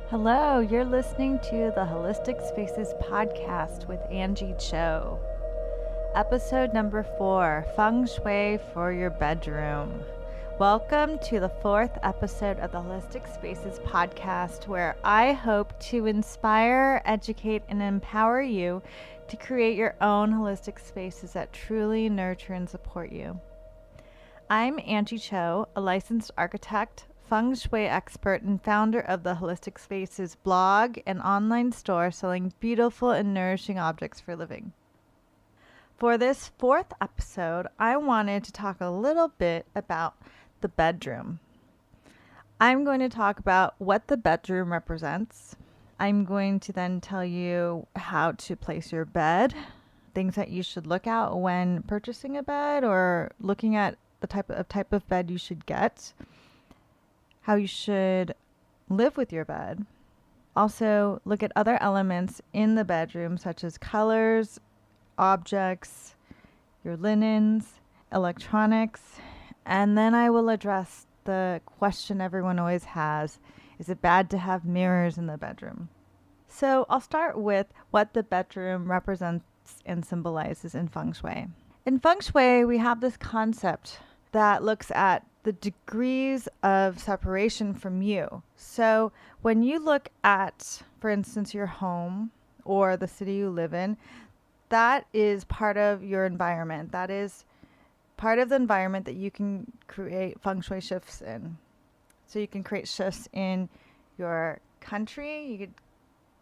Hello, you're listening to the Holistic Spaces Podcast with Angie Cho. Episode number 4, Feng Shui for your bedroom. Welcome to the 4th episode of the Holistic Spaces Podcast, where I hope to inspire, educate, and empower you to create your own holistic spaces that truly nurture and support you. I'm Angie Cho, a licensed architect, Feng Shui expert, and founder of the Holistic Spaces blog and online store selling beautiful and nourishing objects for living. For this 4th episode, I wanted to talk a little bit about the bedroom. I'm going to talk about what the bedroom represents. I'm going to then tell you how to place your bed, things that you should look at when purchasing a bed or looking at the type of bed you should get, how you should live with your bed. Also, look at other elements in the bedroom, such as colors, objects, your linens, electronics, and then I will address the question everyone always has: is it bad to have mirrors in the bedroom? So I'll start with what the bedroom represents and symbolizes in Feng Shui. In Feng Shui, we have this concept that looks at the degrees of separation from you. So when you look at, for instance, your home or the city you live in, that is part of your environment. That is part of the environment that you can create Feng Shui shifts in. So you can create shifts in your country, you could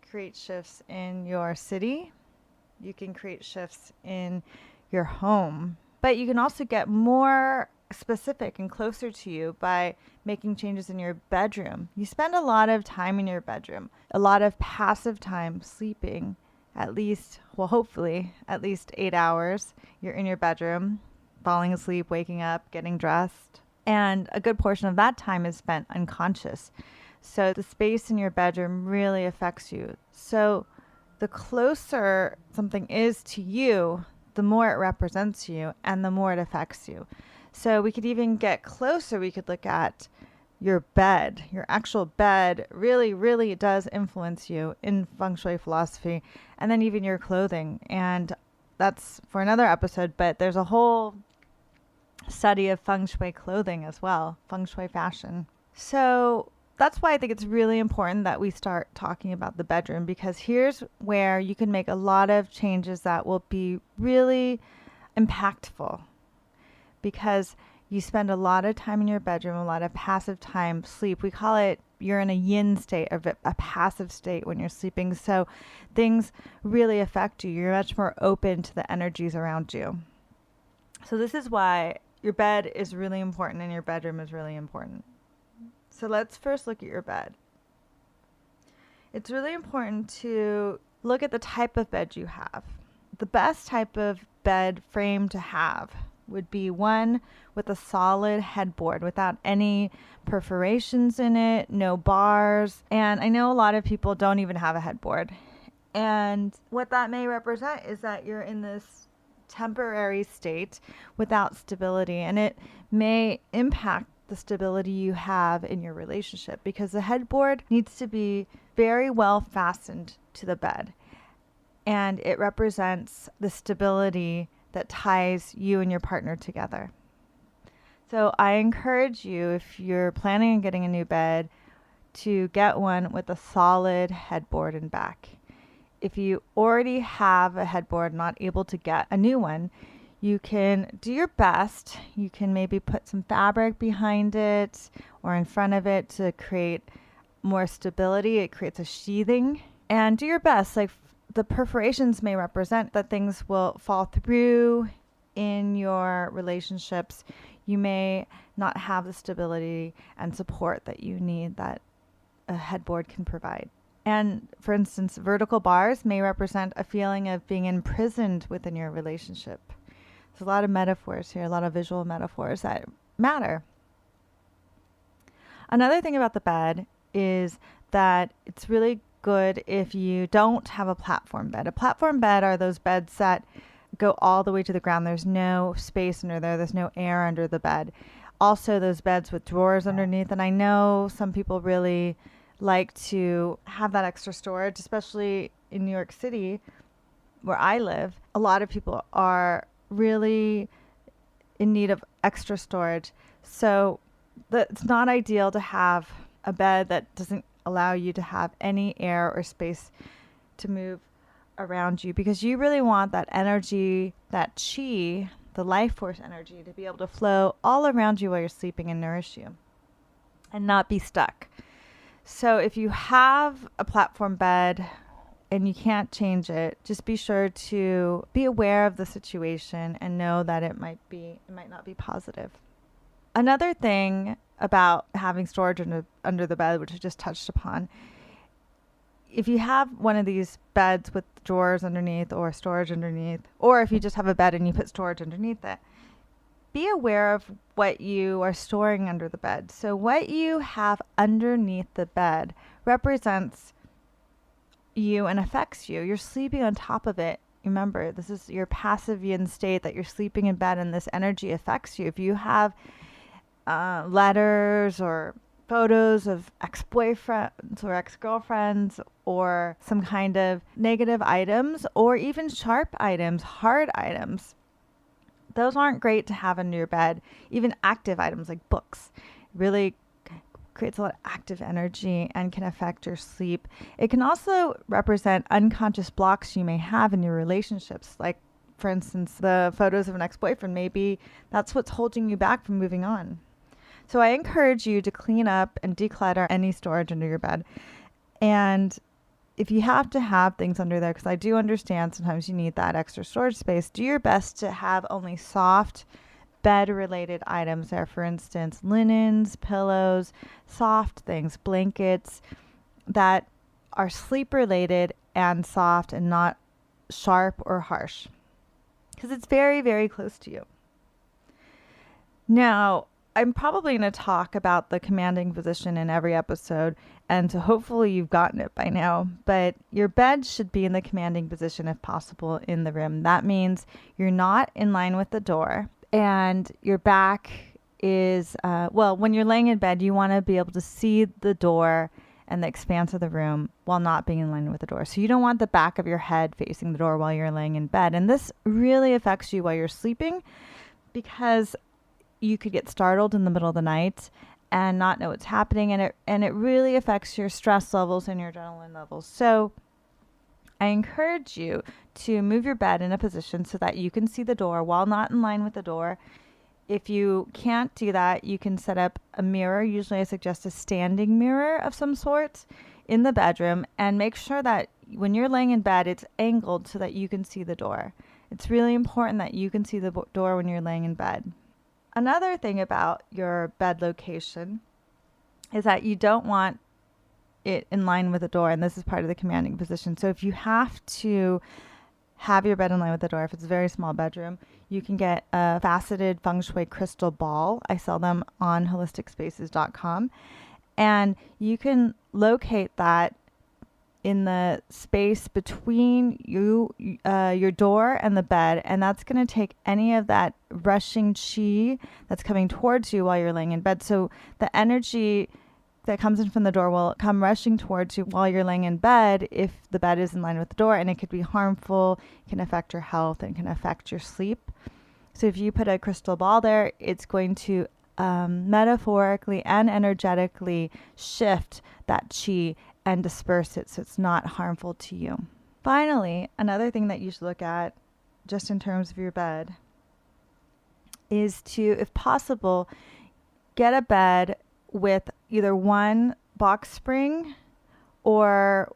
create shifts in your city, you can create shifts in your home. But you can also get more specific and closer to you by making changes in your bedroom. You spend a lot of time in your bedroom, a lot of passive time sleeping, hopefully at least 8 hours. You're in your bedroom, falling asleep, waking up, getting dressed. And a good portion of that time is spent unconscious. So the space in your bedroom really affects you. So the closer something is to you, the more it represents you and the more it affects you. So we could even get closer. We could look at your bed. Your actual bed really does influence you in Feng Shui philosophy, and then even your clothing. And that's for another episode, but there's a whole study of Feng Shui clothing as well, Feng Shui fashion. So that's why I think it's really important that we start talking about the bedroom, because here's where you can make a lot of changes that will be really impactful, because you spend a lot of time in your bedroom, a lot of passive time, sleep. We call it, you're in a yin state, a passive state when you're sleeping. So things really affect you. You're much more open to the energies around you. So this is why your bed is really important and your bedroom is really important. So let's first look at your bed. It's really important to look at the type of bed you have. The best type of bed frame to have would be one with a solid headboard without any perforations in it, no bars. And I know a lot of people don't even have a headboard. And what that may represent is that you're in this temporary state without stability, and it may impact the stability you have in your relationship, because the headboard needs to be very well fastened to the bed, and it represents the stability that ties you and your partner together. So I encourage you, if you're planning on getting a new bed, to get one with a solid headboard and back. If you already have a headboard, not able to get a new one, you can do your best. You can maybe put some fabric behind it or in front of it to create more stability. It creates a sheathing. And do your best. Like, the perforations may represent that things will fall through in your relationships. You may not have the stability and support that you need that a headboard can provide. And for instance, vertical bars may represent a feeling of being imprisoned within your relationship. There's a lot of metaphors here, a lot of visual metaphors that matter. Another thing about the bed is that it's really good if you don't have a platform bed. A platform bed are those beds that go all the way to the ground. There's no space under there. There's no air under the bed. Also, those beds with drawers underneath. And I know some people really like to have that extra storage, especially in New York City where I live. A lot of people are really in need of extra storage. So it's not ideal to have a bed that doesn't allow you to have any air or space to move around you, because you really want that energy, that chi, the life force energy, to be able to flow all around you while you're sleeping and nourish you and not be stuck. So if you have a platform bed and you can't change it, just be sure to be aware of the situation and know that it might not be positive. Another thing about having storage under the bed, which I just touched upon, if you have one of these beds with drawers underneath or storage underneath, or if you just have a bed and you put storage underneath it, be aware of what you are storing under the bed. So what you have underneath the bed represents you and affects you. You're sleeping on top of it. Remember, this is your passive yin state, that you're sleeping in bed, and this energy affects you. If you have letters or photos of ex-boyfriends or ex-girlfriends, or some kind of negative items, or even sharp items, hard items, those aren't great to have under your bed. Even active items like books really creates a lot of active energy and can affect your sleep. It can also represent unconscious blocks you may have in your relationships. Like, for instance, the photos of an ex-boyfriend, maybe that's what's holding you back from moving on. So I encourage you to clean up and declutter any storage under your bed. And if you have to have things under there, because I do understand sometimes you need that extra storage space, do your best to have only soft bed-related items there. For instance, linens, pillows, soft things, blankets that are sleep-related and soft and not sharp or harsh, because it's very, very close to you. Now, I'm probably going to talk about the commanding position in every episode, and so hopefully you've gotten it by now, but your bed should be in the commanding position if possible in the room. That means you're not in line with the door, and your back is, when you're laying in bed, you want to be able to see the door and the expanse of the room while not being in line with the door. So you don't want the back of your head facing the door while you're laying in bed. And this really affects you while you're sleeping, because you could get startled in the middle of the night and not know what's happening. And it really affects your stress levels and your adrenaline levels. So I encourage you to move your bed in a position so that you can see the door while not in line with the door. If you can't do that, you can set up a mirror. Usually I suggest a standing mirror of some sort in the bedroom, and make sure that when you're laying in bed, it's angled so that you can see the door. It's really important that you can see the door when you're laying in bed. Another thing about your bed location is that you don't want it in line with the door, and this is part of the commanding position. So if you have to have your bed in line with the door, if it's a very small bedroom, you can get a faceted Feng Shui crystal ball. I sell them on HolisticSpaces.com, and you can locate that in the space between your door and the bed, and that's going to take any of that rushing chi that's coming towards you while you're laying in bed. So the energy that comes in from the door will come rushing towards you while you're laying in bed if the bed is in line with the door, and it could be harmful, it can affect your health, and can affect your sleep. So if you put a crystal ball there, it's going to metaphorically and energetically shift that chi and disperse it so it's not harmful to you. Finally, another thing that you should look at, just in terms of your bed, is to, if possible, get a bed with either one box spring, or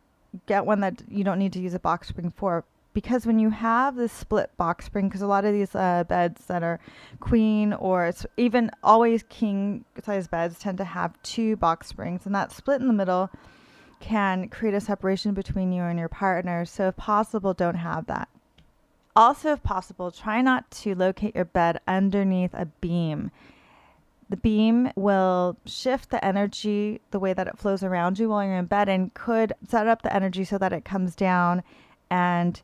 get one that you don't need to use a box spring for. Because when you have this split box spring, because a lot of these beds that are queen or it's even always king size beds tend to have two box springs, and that split in the middle can create a separation between you and your partner. So if possible, don't have that. Also, if possible, try not to locate your bed underneath a beam. The beam will shift the energy, the way that it flows around you while you're in bed, and could set up the energy so that it comes down and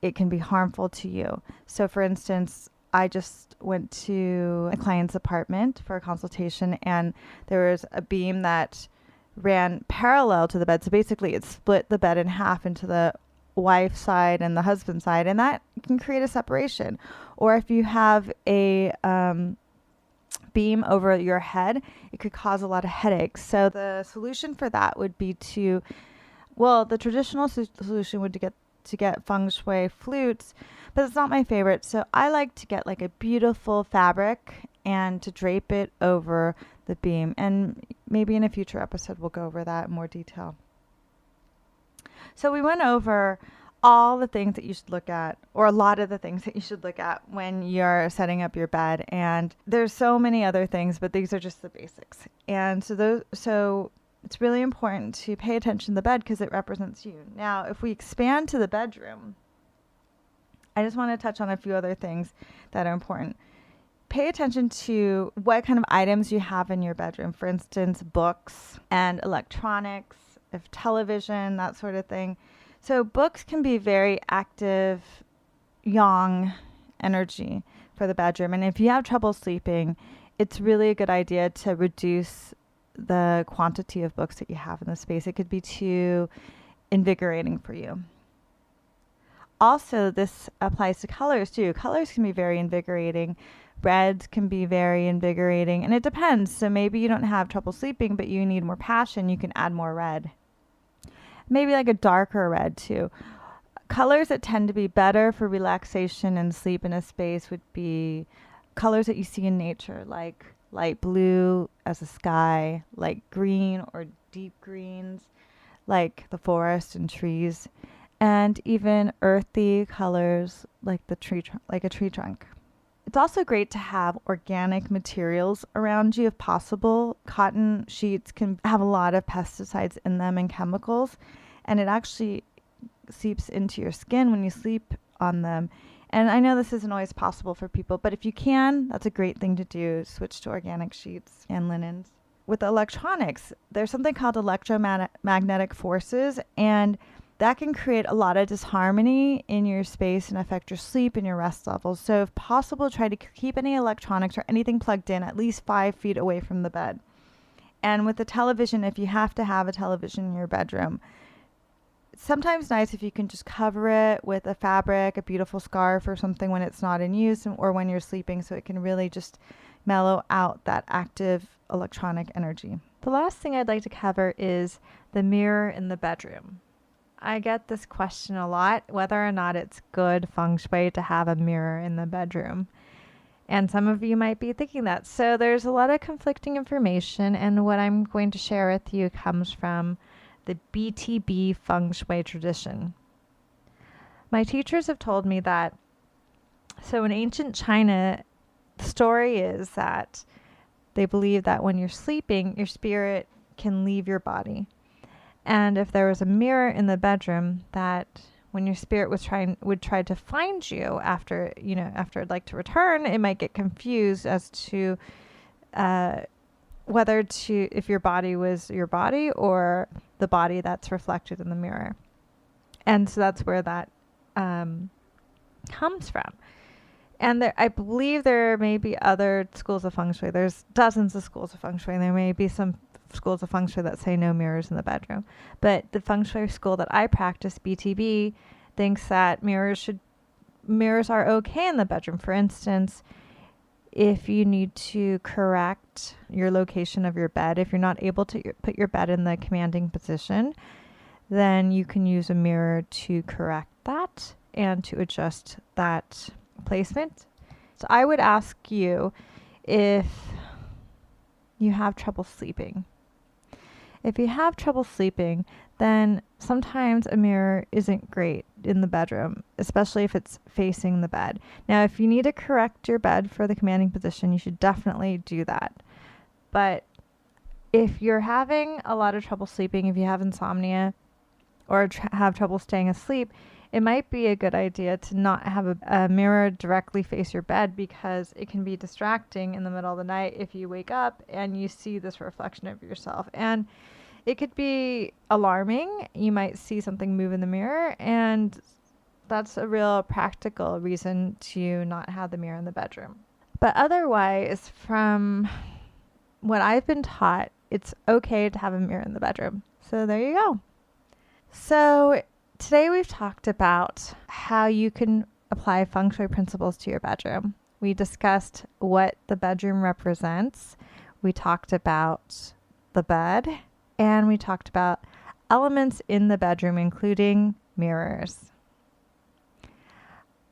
it can be harmful to you. So for instance, I just went to a client's apartment for a consultation, and there was a beam that ran parallel to the bed. So basically it split the bed in half into the wife's side and the husband's side, and that can create a separation. Or if you have a beam over your head, it could cause a lot of headaches. So the solution for that would be the traditional solution would to get Feng Shui flutes, but it's not my favorite. So I like to get like a beautiful fabric and to drape it over the beam. And maybe in a future episode, we'll go over that in more detail. So we went over all the things that you should look at, or a lot of the things that you should look at when you're setting up your bed. And there's so many other things, but these are just the basics. And so it's really important to pay attention to the bed because it represents you. Now, if we expand to the bedroom, I just want to touch on a few other things that are important. Pay attention to what kind of items you have in your bedroom. For instance, books and electronics, if television, that sort of thing. So books can be very active, yang energy for the bedroom. And if you have trouble sleeping, it's really a good idea to reduce the quantity of books that you have in the space. It could be too invigorating for you. Also, this applies to colors too. Colors can be very invigorating. Reds can be very invigorating, and it depends. So maybe you don't have trouble sleeping, but you need more passion. You can add more red. Maybe like a darker red too. Colors that tend to be better for relaxation and sleep in a space would be colors that you see in nature, like light blue as a sky, light green or deep greens, like the forest and trees, and even earthy colors like a tree trunk. It's also great to have organic materials around you if possible. Cotton sheets can have a lot of pesticides in them and chemicals, and it actually seeps into your skin when you sleep on them. And I know this isn't always possible for people, but if you can, that's a great thing to do. Switch to organic sheets and linens. With electronics, there's something called electromagnetic forces, and that can create a lot of disharmony in your space and affect your sleep and your rest levels. So if possible, try to keep any electronics or anything plugged in at least 5 feet away from the bed. And with the television, if you have to have a television in your bedroom, it's sometimes nice if you can just cover it with a fabric, a beautiful scarf or something when it's not in use or when you're sleeping, so it can really just mellow out that active electronic energy. The last thing I'd like to cover is the mirror in the bedroom. I get this question a lot, whether or not it's good feng shui to have a mirror in the bedroom. And some of you might be thinking that. So there's a lot of conflicting information, and what I'm going to share with you comes from the BTB feng shui tradition. My teachers have told me that, so in ancient China, the story is that they believe that when you're sleeping, your spirit can leave your body. And if there was a mirror in the bedroom, that when your spirit would try to find you after it'd like to return, it might get confused as to if your body was your body or the body that's reflected in the mirror. And so that's where that comes from. And I believe there may be other schools of feng shui. There's dozens of schools of feng shui, and there may be some schools of feng shui that say no mirrors in the bedroom. But the feng shui school that I practice, BTB, thinks that mirrors are okay in the bedroom. For instance, if you need to correct your location of your bed, if you're not able to put your bed in the commanding position, then you can use a mirror to correct that and to adjust that placement. So I would ask you if you have trouble sleeping. If you have trouble sleeping, then sometimes a mirror isn't great in the bedroom, especially if it's facing the bed. Now, if you need to correct your bed for the commanding position, you should definitely do that. But if you're having a lot of trouble sleeping, if you have insomnia or have trouble staying asleep, it might be a good idea to not have a mirror directly face your bed, because it can be distracting in the middle of the night if you wake up and you see this reflection of yourself. And it could be alarming. You might see something move in the mirror, and that's a real practical reason to not have the mirror in the bedroom. But otherwise, from what I've been taught it's okay to have a mirror in the bedroom. So there you go. So today we've talked about how you can apply Feng Shui principles to your bedroom. We discussed what the bedroom represents. We talked about the bed, and we talked about elements in the bedroom, including mirrors.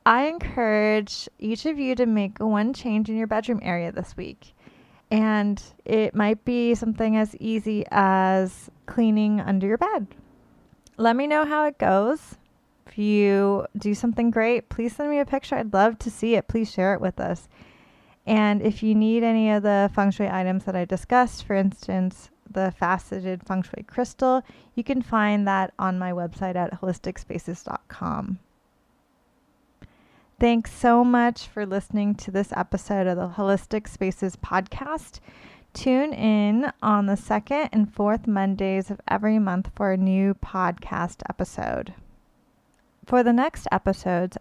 I encourage each of you to make one change in your bedroom area this week. And it might be something as easy as cleaning under your bed. Let me know how it goes. If you do something great, please send me a picture. I'd love to see it. Please share it with us. And if you need any of the Feng Shui items that I discussed, for instance, the faceted Feng Shui crystal, you can find that on my website at HolisticSpaces.com. Thanks so much for listening to this episode of the Holistic Spaces Podcast. Tune in on the second and fourth Mondays of every month for a new podcast episode. For the next episodes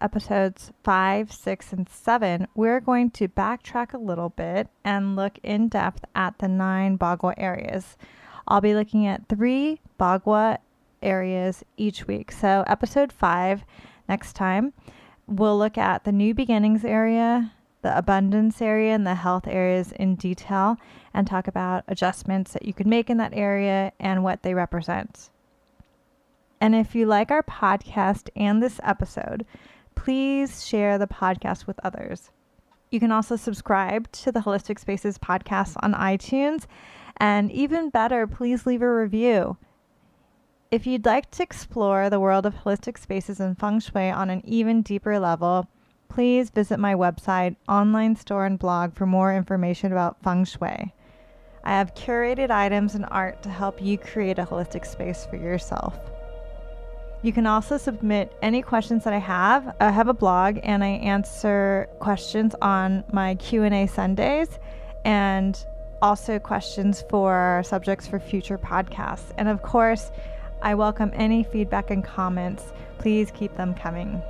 5, 6, and 7, we're going to backtrack a little bit and look in depth at the 9 Bagua areas. I'll be looking at 3 Bagua areas each week. So episode 5 next time, we'll look at the new beginnings area, the abundance area, and the health areas in detail, and talk about adjustments that you can make in that area and what they represent. And if you like our podcast and this episode, please share the podcast with others. You can also subscribe to the Holistic Spaces Podcast on iTunes. And even better, please leave a review. If you'd like to explore the world of holistic spaces and Feng Shui on an even deeper level, please visit my website, online store, and blog for more information about Feng Shui. I have curated items and art to help you create a holistic space for yourself. You can also submit any questions that I have. I have a blog and I answer questions on my Q&A Sundays, and also questions for subjects for future podcasts. And of course, I welcome any feedback and comments. Please keep them coming.